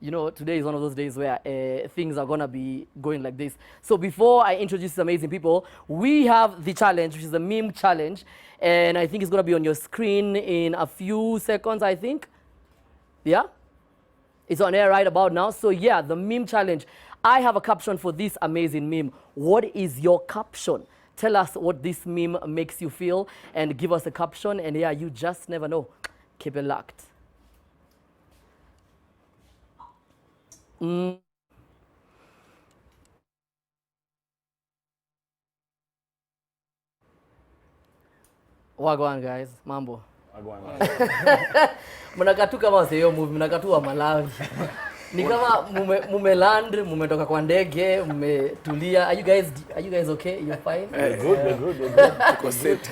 you know, today is one of those days where things are gonna be going like this. So before I introduce these amazing people, we have the challenge, which is the meme challenge. And I think it's gonna be on your screen in a few seconds, I think. Yeah? It's on air right about now. So yeah, the meme challenge. I have a caption for this amazing meme. What is your caption? Tell us what this meme makes you feel and give us a caption. And yeah, you just never know. Keep it locked. Wagwan guys, mambo. Wagwan. Mnakatu kama wasio movie, mnakatu wa Malawi. Ni kama mumeland, mumetoka kwa ndege, mumetulia. Are you guys okay? You're fine? We're good.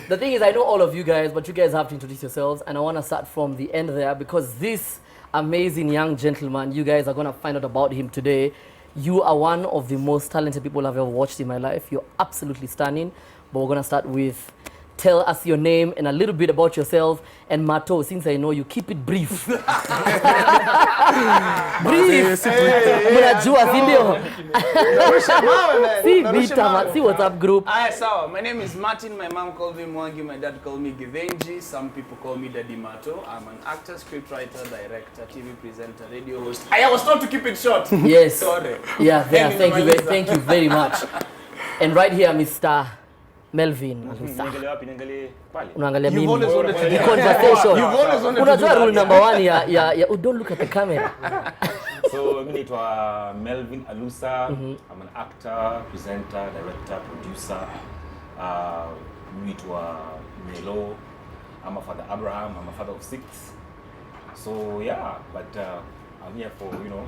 The thing is, I know all of you guys, but you guys have to introduce yourselves, and I want to start from the end there because this amazing young gentleman, you guys are going to find out about him today. You are one of the most talented people I've ever watched in my life. You're absolutely stunning. But we're going to start with, tell us your name and a little bit about yourself. And Mato, since I know you, keep it brief. Brief. Mnajua, si ndio? See what's up, group. So, my name is Martin. My mom called me Mwangi. My dad called me Givenji. Some people call me Daddy Mato. I'm an actor, scriptwriter, director, TV presenter, radio host. I was told to keep it short. Yes. Sorry. Yeah, thank you very much. And right here, Mr. Melvin. Unaangalia mimi. Conversation. Unajua rule number 1 ya don't look at the camera. So mimi naitwa Melvin Alusa. I'm an actor, presenter, director, producer. Mimi naitwa Melo. I'm a father Abraham. I'm a father of 6. So yeah, but I'm here for, you know,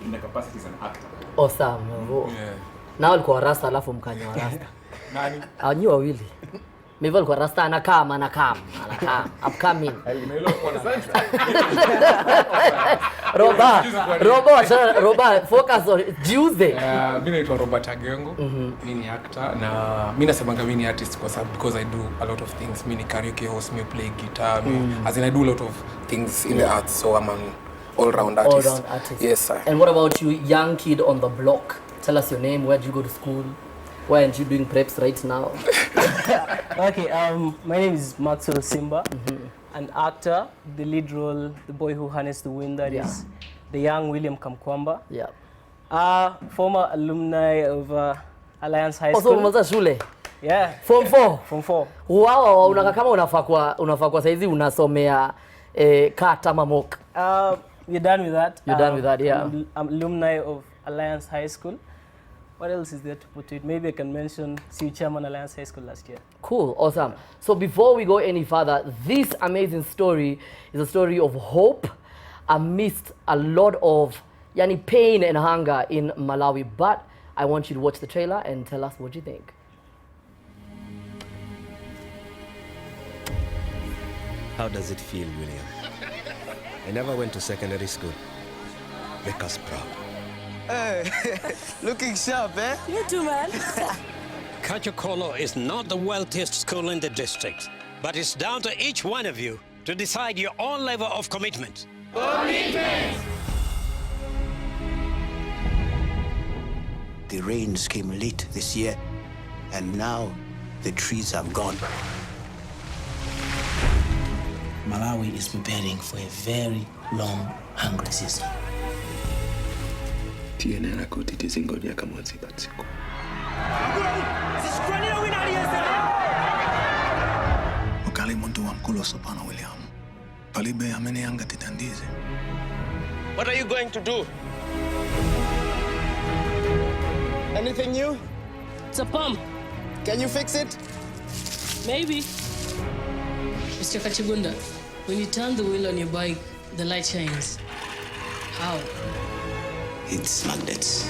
in the capacity as an actor. Awesome. Yeah. Now alikuwa rasta alafu mkanywa rasta. Nani? Anyi wawili. Mimi alikuwa rasta anakam. Upcoming. Roba, focus on Tuesday. Mimi naitwa Robert Agengo. Mimi ni actor na mimi nasemanga mimi ni artist kwa sababu because I do a lot of things. Mimi ni karaoke host, me play guitar, as in I do a lot of things in the arts, so I'm an all-round artist. All-round artist. Yes, sir. And what about you, young kid on the block? Tell us your name, where did you go to school? Why aren't you doing preps right now? Okay, my name is Maxwell Simba, an actor, the lead role, the boy who harnessed the wind, that is the young William Kamkwamba. Yeah. Former alumni of Alliance High School. Also, shule? Yeah. Form 4? Form 4. Wow, unaka kama unafaa kwa saizi unasomea kata mamok. You're done with that. You're done with that, yeah. I'm alumni of Alliance High School. What else is there to put to it? Maybe I can mention CU Chairman Alliance High School last year. Cool, awesome. So before we go any further, this amazing story is a story of hope amidst a lot of pain and hunger in Malawi. But I want you to watch the trailer and tell us what you think. How does it feel, William? I never went to secondary school. Make us proud. Hey, looking sharp, eh? You too, man. Kachokolo is not the wealthiest school in the district, but it's down to each one of you to decide your own level of commitment. Commitment! The rains came late this year, and now the trees have gone. Malawi is preparing for a very long, hungry season. Tiene kuti tizingoja kama zibatsiko. Ukali muntu wa mkulo sopana William. Palibe amene yanga titandize. What are you going to do? Anything new? It's a pump. Can you fix it? Maybe. Mr. Kachibunda, when you turn the wheel on your bike, the light shines. How? It's magnets.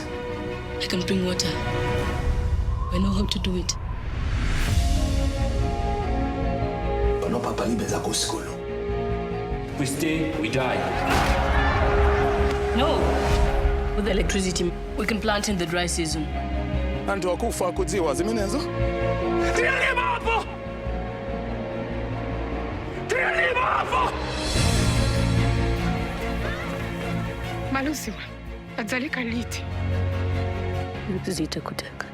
I can bring water. I know how to do it. Panopa palibe zako skulu. We stay, we die. No. With the electricity, we can plant in the dry season. Antu wakufa kudziwa zimenezo? Tirani hapo! My Malusiwa, adzalika liti. Zita kutaka.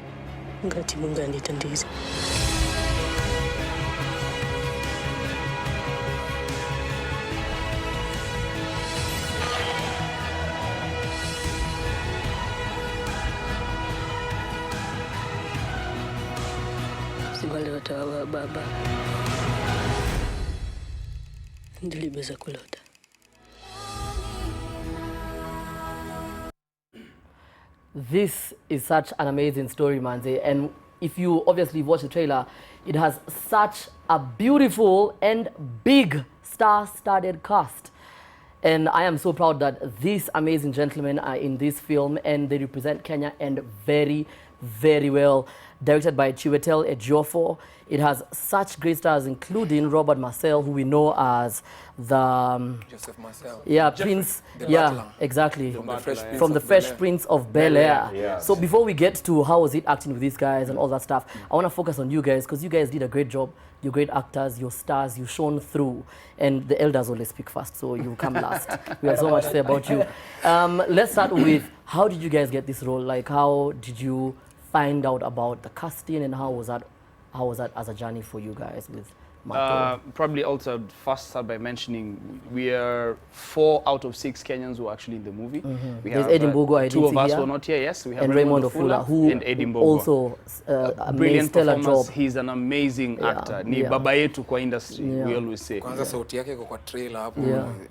Ngati Mungu anitandiza. Wale watawa baba ndilibeza kulota. This is such an amazing story, Manze, and if you obviously watch the trailer, it has such a beautiful and big star-studded cast. And I am so proud that these amazing gentlemen are in this film and they represent Kenya and very, very well. Directed by Chiwetel Ejiofor. It has such great stars, including Robert Marcel, who we know as the Joseph Marcel. Yeah, Jeffrey, Prince. the Yeah, butler. exactly. From the Fresh Prince of Bel-Air. Yeah. So before we get to how was it acting with these guys and all that stuff, I want to focus on you guys because you guys did a great job. You're great actors, you're stars, you shone through, and the elders always speak first, so you come last. We have so much to say about you. Let's start with, how did you guys get this role? Like, how did you find out about the casting, and how was that as a journey for you guys with Mato? Probably also first start by mentioning we are 4 out of 6 Kenyans who are actually in the movie. We There's have Eddie Mbogo, I 2 didn't of see us here. who are not here. Yes, we have And Raymond Ofula, who and Eddie Mbogo. also a Brilliant stellar performance. job. He's an amazing actor. Ni yeah. baba yetu kwa industry, we always say. Kwanza sauti yake iko kwa trailer hapo.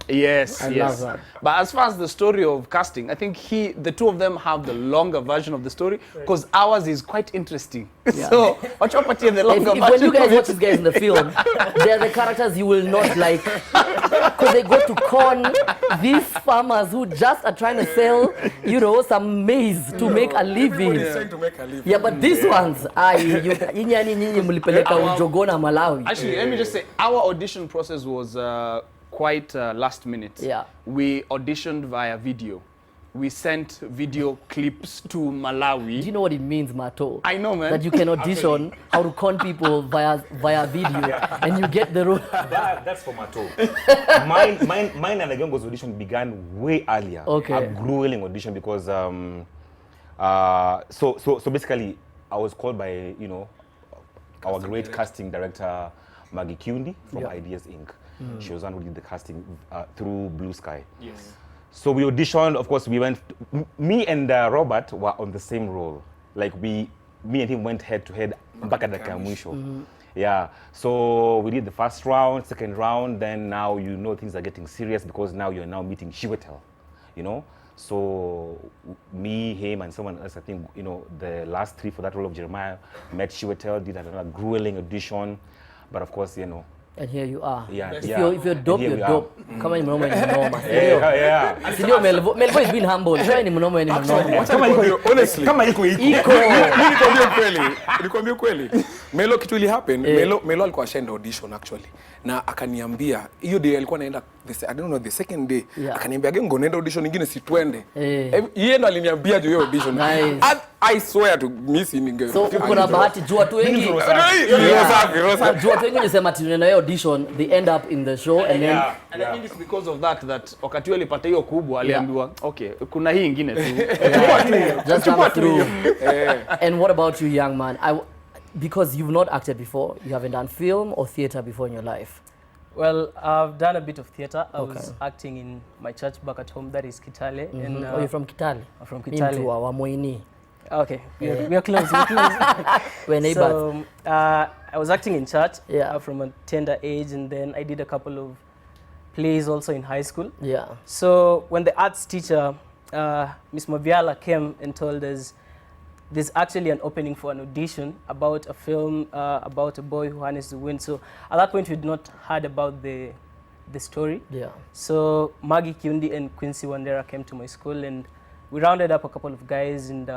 Yes, I yes. love that. But as far as the story of casting, I think the two of them have the longer version of the story because ours is quite interesting. So, watch out the longer version. When you guys watch these guys in the film, they're the characters you will not like because they go to con these farmers who just are trying to sell, you know, some maize to make a living. Everybody's trying to make a living. Yeah, but these ones, nyinyi mlipeleka ujogona Malawi. Actually, let me just say, our audition process was quite last minute. Yeah. We auditioned via video. We sent video clips to Malawi. Do you know what it means, Mato? I know, man. That you can audition how to con people via video, and you get the role. That's for Mato. Mine and Agengo's audition began way earlier. Okay. A grueling audition because so basically I was called by our great casting director Maggie Kundi from Ideas Inc. She was the one who did the casting through Blue Sky. Yes. So we auditioned. Of course, we went. Me and Robert were on the same role. Like me and him went head to head. Mpaka dakika ya mwisho. Yeah. So we did the first round, second round. Then now things are getting serious because now you're now meeting Chiwetel. So me, him, and someone else. I think the last 3 for that role of Jeremiah met Chiwetel. Did another grueling audition, but of course And here you are. Yeah, If you're dope, you're dope. Kama ni mnoma ni mnoma. Yeah. Sindio Melvo is being humble. Sio ni mnoma ni mnoma. Honestly, kama iko nikwambia kweli. Melo kitu ili happen. Melo alikuwa ashaenda audition actually. Na akaniambia hiyo day alikuwa anaenda I don't know the second day. Akaniambia Gengo nenda audition nyingine si twende. Yeye ndo aliniambia hiyo audition. Nice. I swear to miss ninge. So kuna bahati jua tu wengi. Jua tu wengi nisema tunaenda hiyo audition, they end up in the show and then And I think it's because of that wakati wale alipata hiyo kubwa aliambiwa okay kuna hii nyingine tu. Just come through. And what about you, young man? Because you've not acted before, you haven't done film or theater before in your life. Well, I've done a bit of theater. I was acting in my church back at home, that is Kitale. And, you're from Kitale? I'm from Kitale. Mtu wa Moini. Okay, we are close. We're neighbors. So, I was acting in church from a tender age, and then I did a couple of plays also in high school. Yeah. So when the arts teacher, Miss Maviala, came and told us there's actually an opening for an audition about a film about a boy who harnessed the wind. So at that point, we'd not heard about the story. Yeah. So Maggie Kundi and Quincy Wandera came to my school, and we rounded up a couple of guys, and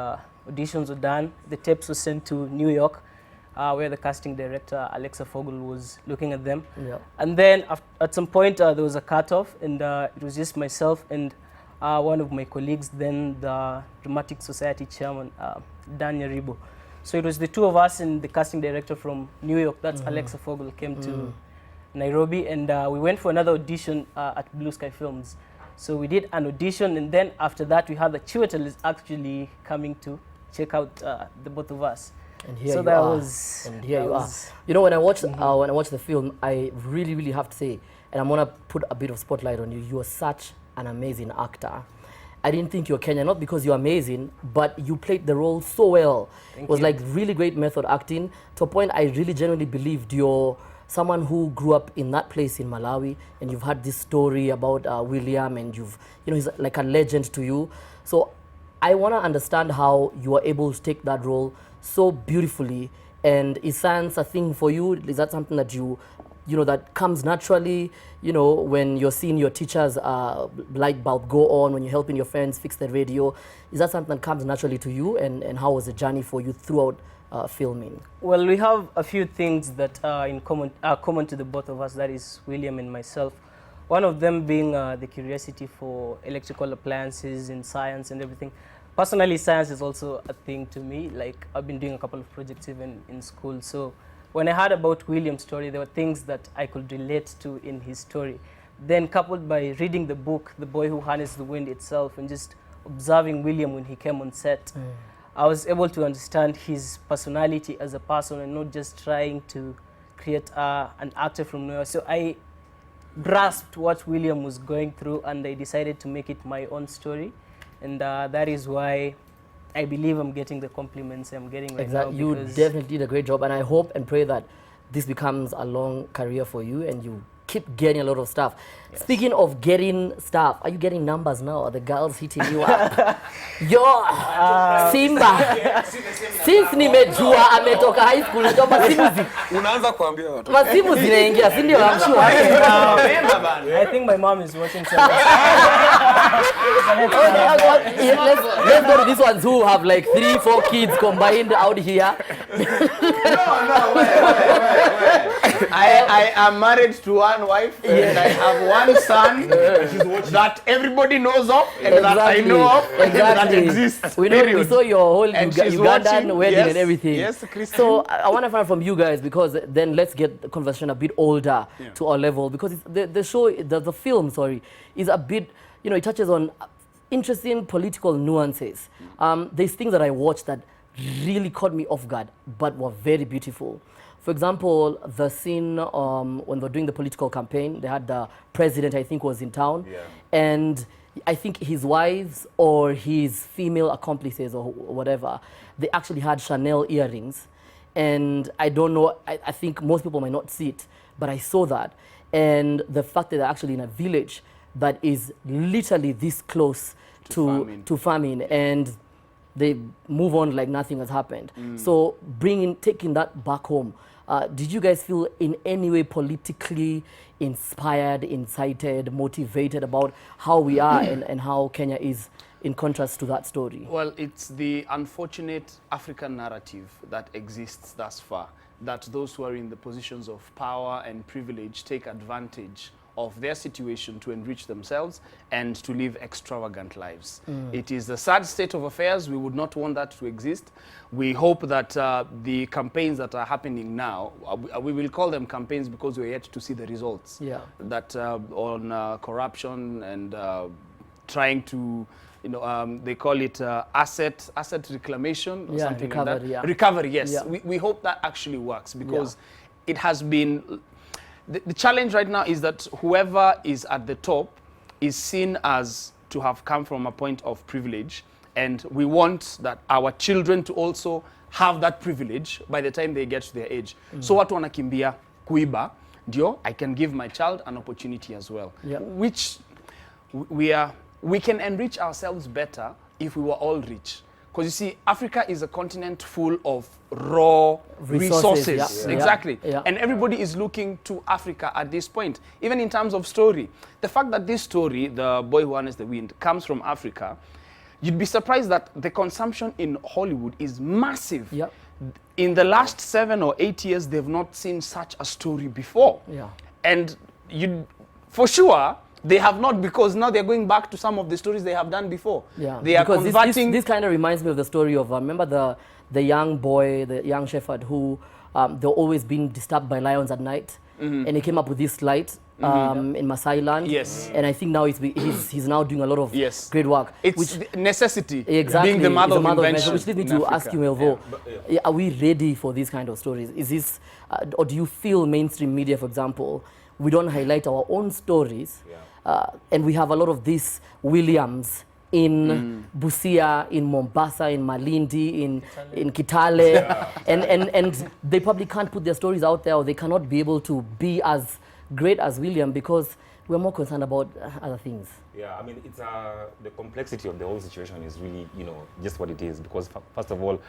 auditions were done. The tapes were sent to New York, where the casting director, Alexa Fogel, was looking at them. Yeah. And then at some point, there was a cutoff, and it was just myself and one of my colleagues, then the Dramatic Society chairman, Dan Yaribo. So it was the two of us and the casting director from New York, that's Alexa Fogel, came to Nairobi, and we went for another audition at Blue Sky Films. So we did an audition, and then after that, we had the Chiwetel is actually coming to check out the both of us. And here so you that are. was. And here that you are. was- You know, when I watched the film, I really have to say, and I'm gonna put a bit of spotlight on you. You are such an amazing actor. I didn't think you were Kenyan, not because you're amazing, but you played the role so well. Thank it was you. like really great method acting, to a point I really genuinely believed you're someone who grew up in that place in Malawi, and you've had this story about William, and he's like a legend to you. So I want to understand how you are able to take that role so beautifully. And is science a thing for you? Is that something that that comes naturally, when you're seeing your teacher's light bulb go on, when you're helping your friends fix the radio? Is that something that comes naturally to you? And how was the journey for you throughout filming? Well, we have a few things that are common to the both of us, that is William and myself. One of them being the curiosity for electrical appliances and science and everything. Personally, science is also a thing to me. Like, I've been doing a couple of projects even in school. So when I heard about William's story, there were things that I could relate to in his story. Then coupled by reading the book, The Boy Who Harnessed the Wind itself, and just observing William when he came on set, I was able to understand his personality as a person and not just trying to create an actor from nowhere. So I grasped what William was going through, and I decided to make it my own story. And that is why I believe I'm getting the compliments I'm getting right now. You definitely did a great job, and I hope and pray that this becomes a long career for you and you keep getting a lot of stuff. Yes. Speaking of getting stuff, are you getting numbers now? Are the girls hitting you up? Yo, Simba, since nimejua ametoka high school, najua masimu Unaanza kuambia watu. Masimu zinaingia, si ndio? I'm sure. I think my mom is watching something. Let's go to these ones who have like 3-4 kids combined out here. No, wait. I am married to one wife, and I have one son that everybody knows of, and that I know of, and that exists. We saw your whole Ugandan watching, wedding yes, and everything. yes, Christian. So I want to find from you guys, because then let's get the conversation a bit older to our level, because the film is a bit, it touches on interesting political nuances. There's things that I watched that really caught me off guard, but were very beautiful. For example, the scene when they're doing the political campaign, they had the president, I think, was in town. Yeah. And I think his wives or his female accomplices or whatever, they actually had Chanel earrings. And I don't know, I think most people might not see it, but I saw that. And the fact that they're actually in a village that is literally this close to famine, and they move on like nothing has happened. So taking that back home, did you guys feel in any way politically inspired, incited, motivated about how we are and how Kenya is in contrast to that story? Well, it's the unfortunate African narrative that exists thus far, that those who are in the positions of power and privilege take advantage of their situation to enrich themselves and to live extravagant lives. It is a sad state of affairs. We would not want that to exist. We hope that the campaigns that are happening now, we will call them campaigns because we're yet to see the results. Yeah. That on corruption and trying to, they call it asset reclamation or something recovery, like that. Yeah. Recovery, yes. Yeah. We hope that actually works, because it has been. The challenge right now is that whoever is at the top is seen as to have come from a point of privilege, and we want that our children to also have that privilege by the time they get to their age. So watu wanakimbia kuiba, ndio I can give my child an opportunity as well. Which we can enrich ourselves better if we were all rich. Because you see, Africa is a continent full of raw resources. Exactly. And everybody is looking to Africa at this point, even in terms of story. The fact that this story, The Boy Who Harnessed the Wind, comes from Africa, you'd be surprised that the consumption in Hollywood is massive. In the last 7 or 8 years, they've not seen such a story before. And for sure, they have not, because now they're going back to some of the stories they have done before. They are because converting. This kind of reminds me of the story of, remember the young boy, the young shepherd who they're always being disturbed by lions at night, and he came up with this light in Masai land. Yes. And I think now he's now doing a lot of great work. It's necessity exactly being the mother of invention. invention. Which leads me to ask you, Melvo, are we ready for these kind of stories? Is this, or do you feel mainstream media, for example, we don't highlight our own stories, and we have a lot of these Williams in Busia, in Mombasa, in Malindi, in Kitale, and they probably can't put their stories out there, or they cannot be able to be as great as William because we're more concerned about other things. Yeah, I mean, it's the complexity of the whole situation is really, just what it is. Because first of all,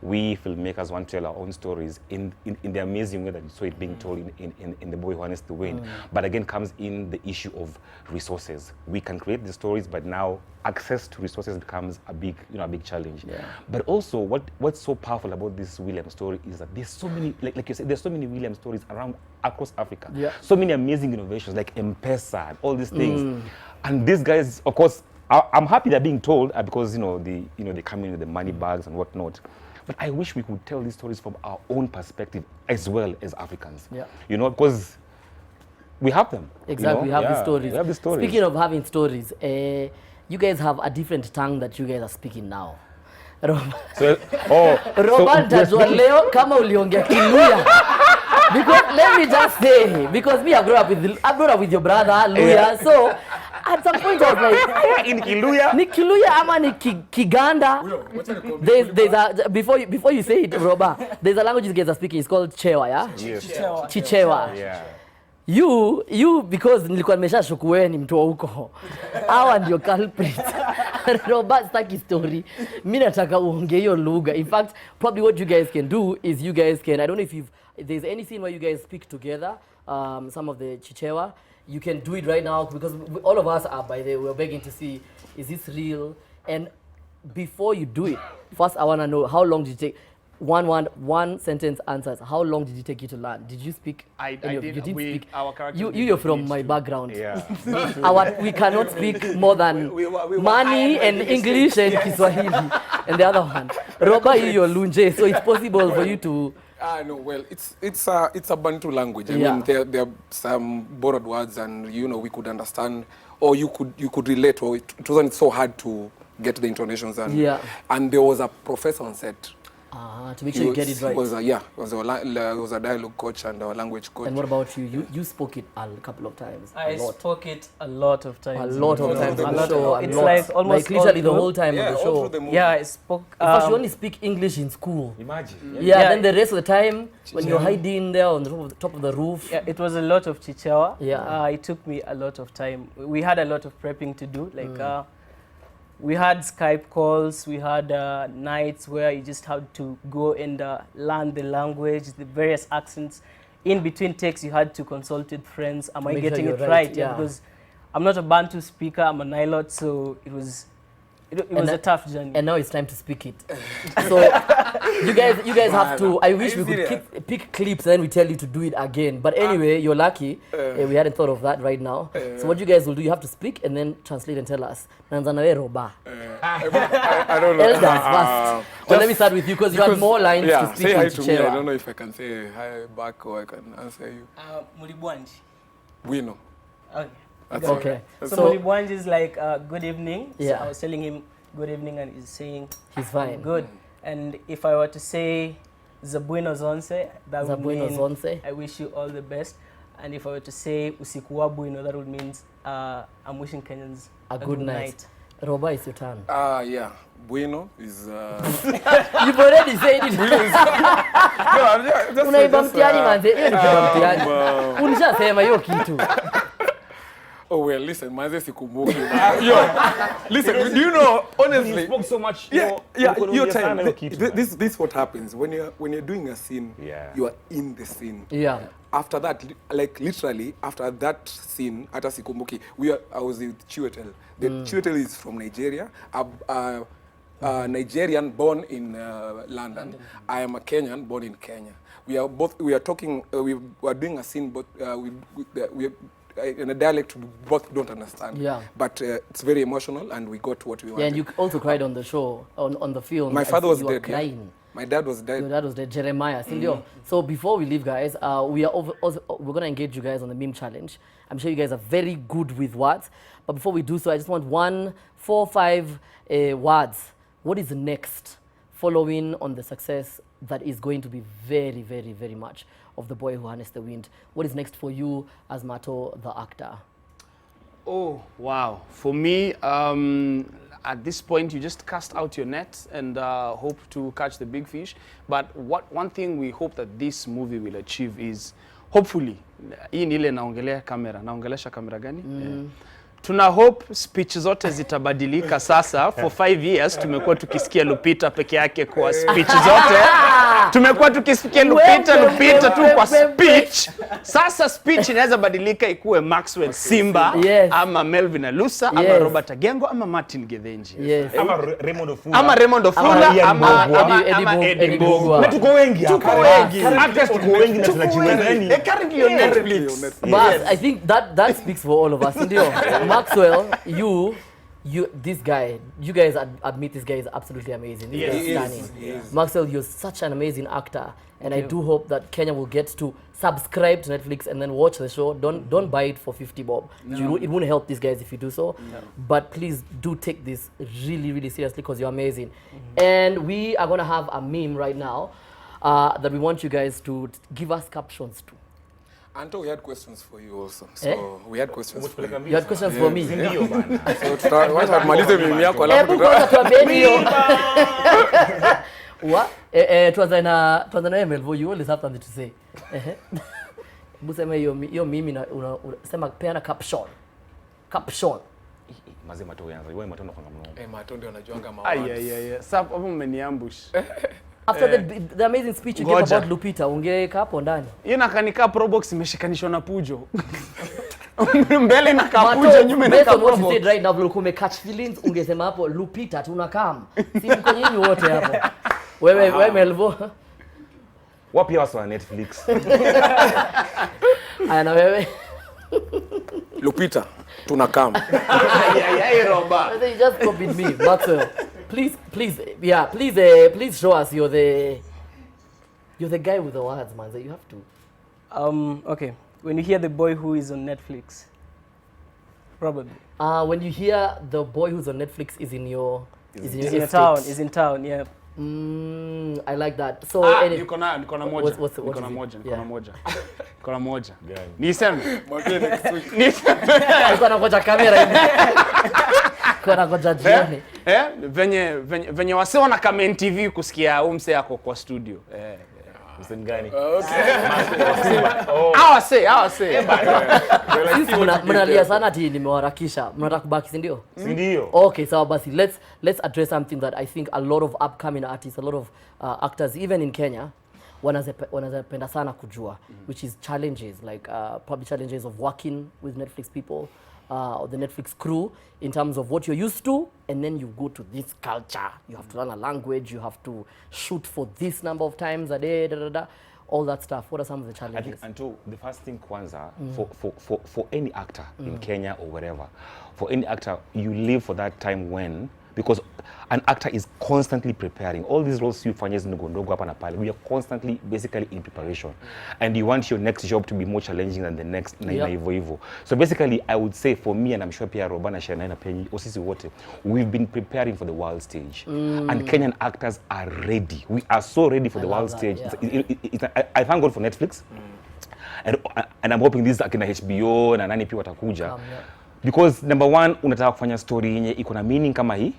we filmmakers want to tell our own stories in the amazing way that you saw it being told in The Boy Who Harnessed the Wind. But again comes in the issue of resources. We can create the stories, but now access to resources becomes a big, a big challenge. Yeah. But also, what's so powerful about this William story is that there's so many, like you said, there's so many William stories across Africa. Yeah. So many amazing innovations like M-Pesa and all these things. And these guys, of course, I'm happy they're being told because they come in with the money bags and whatnot. But I wish we could tell these stories from our own perspective as well as Africans. Yeah. Because we have them. Exactly, we have these stories. We have these stories. Speaking of having stories, you guys have a different tongue that you guys are speaking now. Roba nitajua leo kama uliongea Kiluya. Because let me just say, because me I grew up with your brother Luya, so at some point I was like, in Kiluya? Ni Kiluya ama ni Kiganda? There's a before you say it, Roba, there's a language you guys are speaking. It's called Chewa, yeah? Yes. Chichewa. Yeah. You because nilikuwa nimeshashuku wewe ni mtu wa huko. Hawa ndio culprits. Roba staki story. Mimi nataka uongee hiyo lugha. In fact, probably what you guys can do is you guys can, I don't know if there's any scene where you guys speak together, some of the Chichewa. You can do it right now because all of us are by the way, we're begging to see, is this real? And before you do it, first I want to know how long did it take? One sentence answers. How long did it take you to learn? Did you speak? I did. You didn't speak. Our character. You're from my background. Yeah. We cannot speak more than money and English and Kiswahili and the other one. Roba, you're Lunje, so it's possible for you to. No, well, it's a Bantu language. I mean, there are some borrowed words, and we could understand, or you could relate, or it wasn't so hard to get the intonations, and there was a professor on set. To make sure you get it right. Was a dialogue coach and a language coach. And what about you? You spoke it a couple of times. I spoke it a lot of times. A lot of times. It's like almost like literally the whole time of the show. Yeah, I spoke. Because you only speak English in school. Imagine. Yeah, then the rest of the time when you're hiding there on the top of the roof. Yeah, it was a lot of Chichewa. Yeah. It took me a lot of time. We had a lot of prepping to do. Like. We had Skype calls, we had nights where you just had to go and learn the language, the various accents. In between takes, you had to consult with friends. Am I getting it right? Yeah, because I'm not a Bantu speaker, I'm a Nilot, so it was a tough journey. And now it's time to speak it. So you guys have to, I wish we could pick clips and then we tell you to do it again. But anyway, you're lucky. We hadn't thought of that right now. So what you guys will do, you have to speak and then translate and tell us. Nanzanawe Roba. I don't know. Elders first. Well, let me start with you because you have more lines to speak. Say hi to me. I don't know if I can say hi back or I can answer you. Mulibwanji. Bueno. Okay. Okay. So Mulibwanji is like good evening. So Yeah. I was telling him good evening and he's saying he's fine. Good. And if I were to say Zabuino Zonse, that would mean Zonse. I wish you all the best. And if I were to say Usiku wa Buino, that would mean I'm wishing Kenyans a good night. Roba, it's your turn. Yeah. Bueno is... You've already said it. Unaiba mtihani manze. Hiyo ni kuiba mtihani. Unishasema hiyo kitu. Oh well, listen, manze sikumbuki. Listen, do you know, honestly... You spoke so much. Your time. This is what happens. When you're doing a scene, you are in the scene. Yeah. After that, like literally, after that scene, Ata Sikumbuki, I was with Chiwetel. The Chiwetel is from Nigeria. Nigerian born in London. I am a Kenyan born in Kenya. We are doing a scene, but we in a dialect we both don't understand. Yeah. But it's very emotional, and we got what we wanted. Yeah, and you also cried on the show, on the film. My father was you were dead. Crying. My dad was dead. Your dad was dead, Jeremiah. So before we leave, guys, we're going to engage you guys on the meme challenge. I'm sure you guys are very good with words. But before we do so, I just want 1, 4, 5 words. What is next following on the success that is going to be very, very, very much of The Boy Who Harnessed the Wind? What is next for you as Mato, the actor? Oh, wow. For me, at this point, you just cast out your net and hope to catch the big fish. But one thing we hope that this movie will achieve is, hopefully, hii ni ile naongelea kamera. Naongelesha kamera gani? Tuna hope speech zote zitabadilika sasa. For 5 years tumekuwa tukisikia Lupita peke yake kwa speech zote. Tumekuwa tukisikia Lupita tu kwa speech. Sasa speech inaweza badilika ikuwe Maxwell Simba, ama Melvin Alusa, ama Robert Agengo, ama Martin Gethenji. Ama Raymond Ofula. Ama Raymond Ofula, ama Eddie Mbogwa. Na tuko wengi hapa. Tuko wengi. Actors tuko wengi na tunajiweza nani? Currently on Netflix. But I think that speaks for all of us. Maxwell, you, this guy, you guys admit this guy is absolutely amazing. This guy is stunning. Yes. Maxwell, you're such an amazing actor, and I do hope that Kenya will get to subscribe to Netflix and then watch the show. Don't buy it for 50 bob. No. It won't help these guys if you do so. No. But please do take this really, really seriously because you're amazing. And we are gonna have a meme right now that we want you guys to give us captions to. Anto, we had questions for you also. So we had questions for you. You had questions for me? So tutamalize mimi yako alafu What? Tuanza na Emelvo, you always have something to say. Buseme hiyo mimi na unasema peana caption. Caption. Mazima tu yanza. Wewe Mato ndo kwa mno. Mato ndio anajuanga mawazo. Sasa hapo mmeniambush. After the amazing speech you gave about Lupita, ungeweka hapo ndani. Hiyo nakanika Probox imeshikanishwa na Pujo. Mbele na Kapujo, nyuma na Probox. What you said right now, ulikuwa catch feelings, ungesema hapo Lupita tunakam. Si mko nyinyi wote hapo. Wewe Melvo. Wapi wasa wa Netflix? Aya na wewe. Lupita tunakam. Roba. You just copied me, Maxwell. Please show us you're the guy with the words, man. So you have to. Okay. When you hear The Boy Who is on Netflix, probably. When you hear The Boy Who's on Netflix is in town. Is in town. Yeah. I like that. So niko na moja. Niseme. Mwambie next week. Niko na ngoja kamera hivi. Kuna ngoja jioni. Venye wase wana comment TV kusikia umse yako kwa studio. Msem gani? Awase. Mnalia sana ati nimewarakisha. Mnataka kubaki, si ndio? Si ndio. Okay, so basi let's address something that I think a lot of upcoming artists, a lot of actors even in Kenya wanazapenda sana kujua, which is challenges like probably challenges of working with Netflix people. Or the Netflix crew in terms of what you're used to, and then you go to this culture. You have to learn a language, you have to shoot for this number of times a day, all that stuff. What are some of the challenges? I think, Anto, the first thing kwanza, for any actor in Kenya or wherever, for any actor, you live for that time when, because an actor is constantly preparing. All these roles you find ndogo hapa na pale, we are constantly basically in preparation. And you want your next job to be more challenging than the next na hivyo. So basically I would say for me, and I'm sure Pia Robana Shana na Penny osisi wote, we've been preparing for the world stage. And Kenyan actors are ready. We are so ready for the world stage. I thank God for Netflix. And I'm hoping this akina HBO na nani pia watakuja. Because number one, unataka kufanya story yenye iko na meaning kama hii,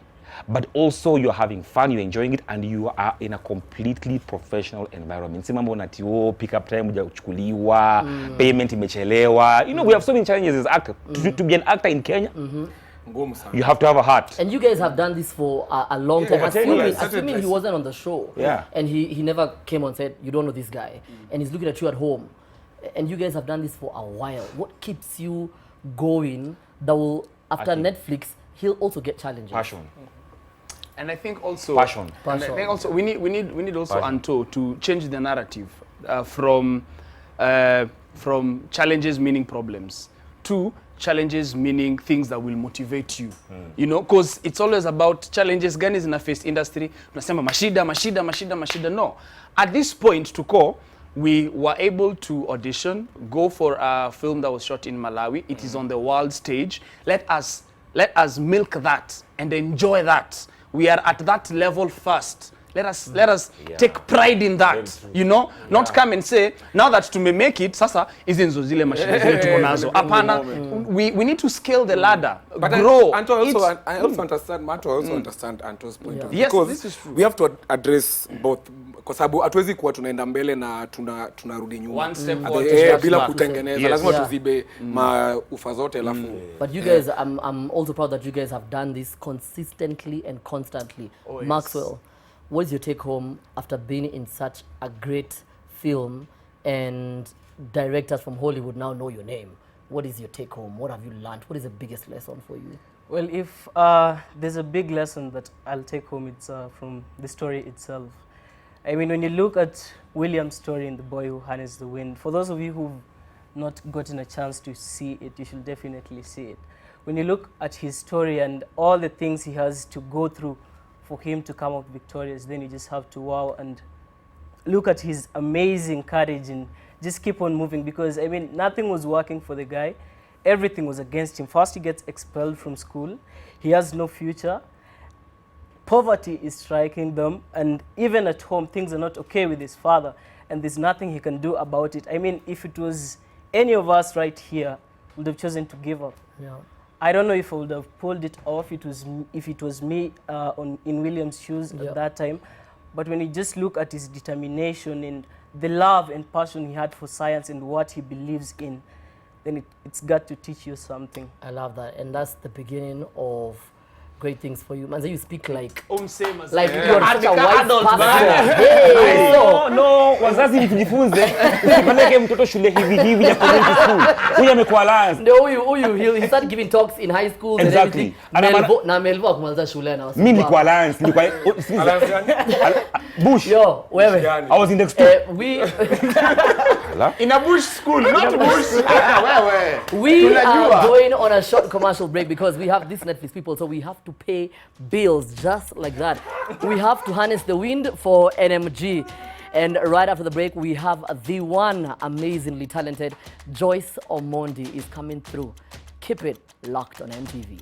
but also you're having fun, you're enjoying it, and you are in a completely professional environment. Si mambo nati pick up time hujachukuliwa, payment imechelewa. You know, we have so many challenges as actors. To be an actor in Kenya, you have to have a heart. And you guys have done this for a long time. Assuming he wasn't on the show, and he never came on said, you don't know this guy, and he's looking at you at home, and you guys have done this for a while. What keeps you going that will, after Netflix, he'll also get challenges? Passion. And I think also passion. And I think also we need also passion. Anto to change the narrative from challenges meaning problems 2, challenges meaning things that will motivate you. You know, because it's always about challenges. Gani zina face industry. Tunasema mashida. No. At this point, Tuko, we were able to audition, go for a film that was shot in Malawi. It is on the world stage. Let us milk that and enjoy that. We are at that level first. Let us take pride in that, you know, not come and say now that to make it sasa hizi nzo zile mashine zile tuko nazo. Hapana, we need to scale the ladder, grow. Anto I also understand Anto's point of view, yes, because this is true. we have to address both, kwa sababu hatuwezi kuwa tunaenda mbele na tunarudi nyuma. One step forward, bila kutengeneza, lazima Yeah. tuzibe ufa zote alafu. But you guys, I'm also proud that you guys have done this consistently and constantly. Oh, yes. Maxwell, what is your take home after being in such a great film and directors from Hollywood now know your name? What is your take home? What have you learned? What is the biggest lesson for you? Well, if there's a big lesson that I'll take home, it's from the story itself. I mean, when you look at William's story in The Boy Who Harnessed the Wind, for those of you who've not gotten a chance to see it, you should definitely see it. When you look at his story and all the things he has to go through for him to come up victorious, then you just have to wow and look at his amazing courage and just keep on moving, because I mean nothing was working for the guy. Everything was against him. First he gets expelled from school. He has no future. Poverty is striking them, and even at home things are not okay with his father, and there's nothing he can do about it. I mean, if it was any of us right here, would have chosen to give up. Yeah. I don't know if I would have pulled it off if it was me in William's shoes at that time. But when you just look at his determination and the love and passion he had for science and what he believes in, then it's got to teach you something. I love that. And that's the beginning of great things for you. Manze, you speak like You're such a wise person. Hey, No, wazazi ni tujifunze. Usipeleke mtoto shule hivi ya community school. Huyu amekuwa last. ndio huyu he started giving talks in high school and everything. Melvo akumaliza shule na Mimi nilikuwa Lance, nilikuwa Bush. Yo, wewe. I was in the school. In a bush school, not bush. We are going on a short commercial break because we have these Netflix people, so we have to pay bills just like that. We have to harness the wind for NMG. And right after the break, we have the one amazingly talented Joyce Omondi is coming through. Keep it locked on MTV.